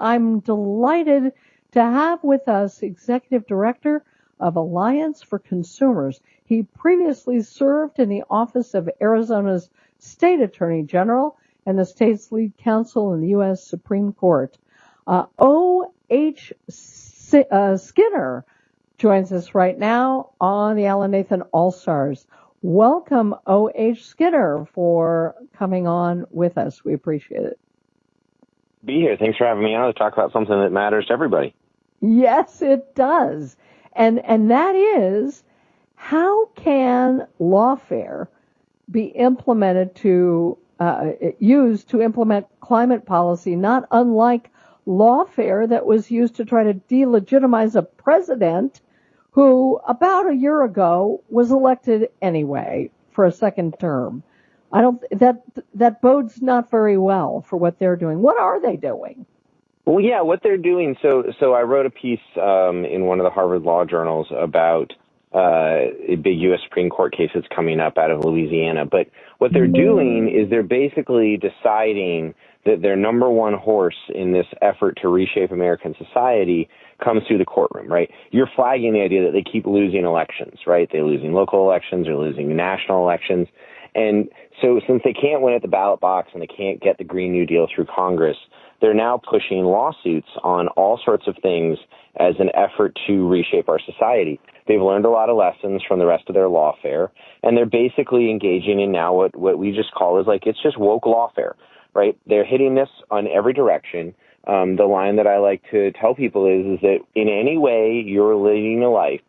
I'm delighted to have with us Executive Director of Alliance for Consumers. He previously served in the office of Arizona's State Attorney General and the state's lead counsel in the U.S. Supreme Court. O.H. Skinner joins us right now on the Alan Nathan All-Stars. Welcome, O.H. Skinner, for coming on with us. We appreciate it. Be here. Thanks for having me on to talk about something that matters to everybody. Yes, it does. And that is, how can Lawfare be implemented used to implement climate policy, not unlike Lawfare that was used to try to delegitimize a president who about a year ago was elected anyway for a second term? That bodes not very well for what they're doing. What are they doing? Well, yeah, what they're doing. So I wrote a piece in one of the Harvard Law Journals about a big U.S. Supreme Court case that's coming up out of Louisiana. But what they're doing is they're basically deciding that their number one horse in this effort to reshape American society comes through the courtroom, right? You're flagging the idea that they keep losing elections, right? They're losing local elections, they're losing national elections. And so since they can't win at the ballot box and they can't get the Green New Deal through Congress, they're now pushing lawsuits on all sorts of things as an effort to reshape our society. They've learned a lot of lessons from the rest of their lawfare, and they're basically engaging in now what we just call it's just woke lawfare, right? They're hitting this on every direction. The line that I like to tell people is that in any way you're living a life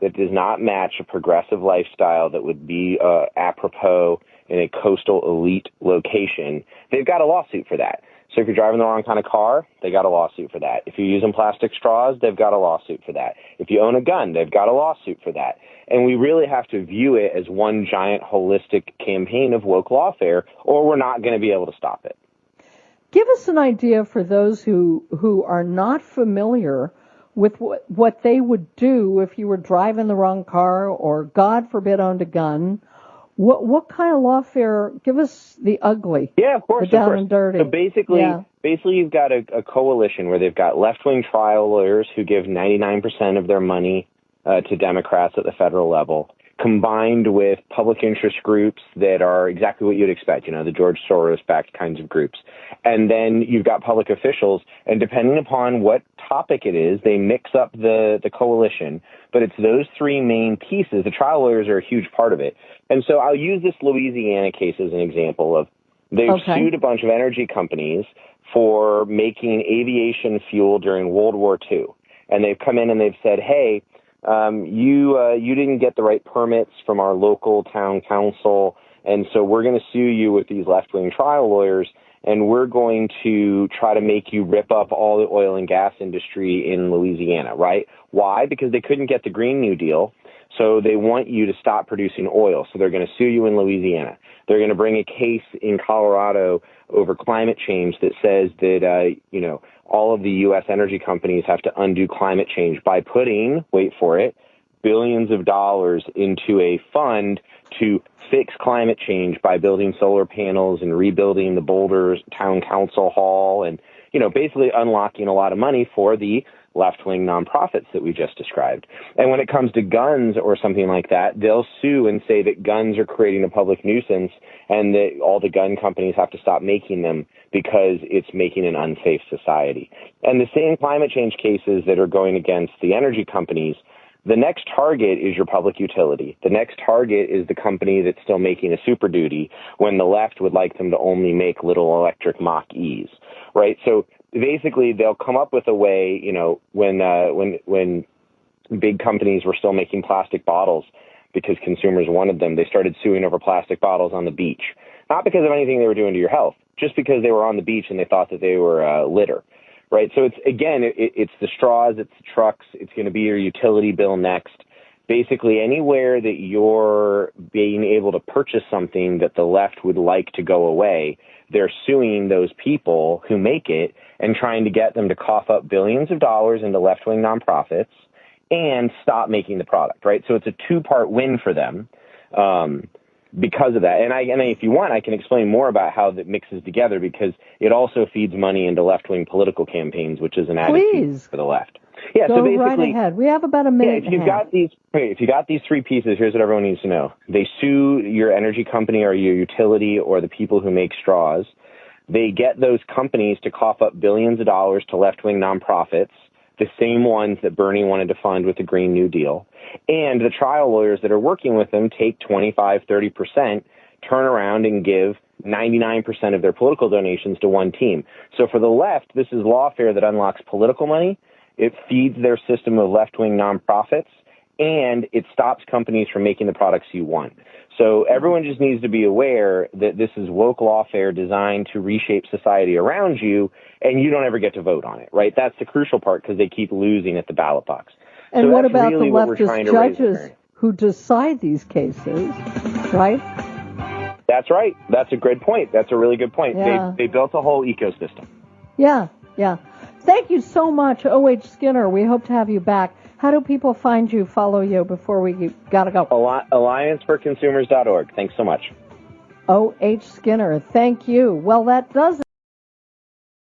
that does not match a progressive lifestyle that would be apropos in a coastal elite location, they've got a lawsuit for that. So if you're driving the wrong kind of car, they got a lawsuit for that. If you're using plastic straws, they've got a lawsuit for that. If you own a gun, they've got a lawsuit for that. And we really have to view it as one giant holistic campaign of woke lawfare, or we're not going to be able to stop it. Give us an idea for those who are not familiar with what they would do if you were driving the wrong car or, God forbid, owned a gun. What kind of lawfare? Give us the ugly. Yeah, of course. The down and dirty. So basically you've got a coalition where they've got left-wing trial lawyers who give 99% of their money to Democrats at the federal level, combined with public interest groups that are exactly what you'd expect, the George Soros-backed kinds of groups. And then you've got public officials, and depending upon what topic it is, they mix up the coalition. But it's those three main pieces. The trial lawyers are a huge part of it. And so I'll use this Louisiana case as an example of they've sued a bunch of energy companies for making aviation fuel during World War II. And they've come in and they've said, hey, you didn't get the right permits from our local town council, and so we're going to sue you with these left-wing trial lawyers, and we're going to try to make you rip up all the oil and gas industry in Louisiana, right? Why? Because they couldn't get the Green New Deal, so they want you to stop producing oil, so they're going to sue you in Louisiana. They're going to bring a case in Colorado over climate change that says that, all of the U.S. energy companies have to undo climate change by putting, wait for it, billions of dollars into a fund to fix climate change by building solar panels and rebuilding the Boulder Town Council Hall and, basically unlocking a lot of money for the left-wing nonprofits that we just described. And when it comes to guns or something like that, they'll sue and say that guns are creating a public nuisance and that all the gun companies have to stop making them because it's making an unsafe society. And the same climate change cases that are going against the energy companies, the next target is your public utility. The next target is the company that's still making a Super Duty when the left would like them to only make little electric Mach-E's, right? So basically, they'll come up with a way, when big companies were still making plastic bottles because consumers wanted them, they started suing over plastic bottles on the beach. Not because of anything they were doing to your health, just because they were on the beach and they thought that they were litter, right? So it's the straws, it's the trucks, it's going to be your utility bill next. Basically, anywhere that you're being able to purchase something that the left would like to go away, they're suing those people who make it and trying to get them to cough up billions of dollars into left-wing nonprofits and stop making the product, right? So it's a two-part win for them. because of that. And if you want, I can explain more about how that mixes together, because it also feeds money into left-wing political campaigns, which is an attitude for the left. Yeah, Go so basically, right ahead. We have about a minute. If you got these three pieces, here's what everyone needs to know. They sue your energy company or your utility or the people who make straws. They get those companies to cough up billions of dollars to left-wing nonprofits, the same ones that Bernie wanted to fund with the Green New Deal. And the trial lawyers that are working with them take 25, 30%, turn around and give 99% of their political donations to one team. So for the left, this is lawfare that unlocks political money. It feeds their system of left-wing nonprofits, and it stops companies from making the products you want. So everyone just needs to be aware that this is woke lawfare designed to reshape society around you, and you don't ever get to vote on it, right? That's the crucial part, because they keep losing at the ballot box. And so what that's about really the leftist judges who decide these cases, right? That's right. That's a good point. That's a really good point. Yeah. They built a whole ecosystem. Yeah. Thank you so much, O.H. Skinner. We hope to have you back. How do people find you, follow you before we got to go? AllianceForConsumers.org. Thanks so much. O.H. Skinner, thank you. Well, that does it.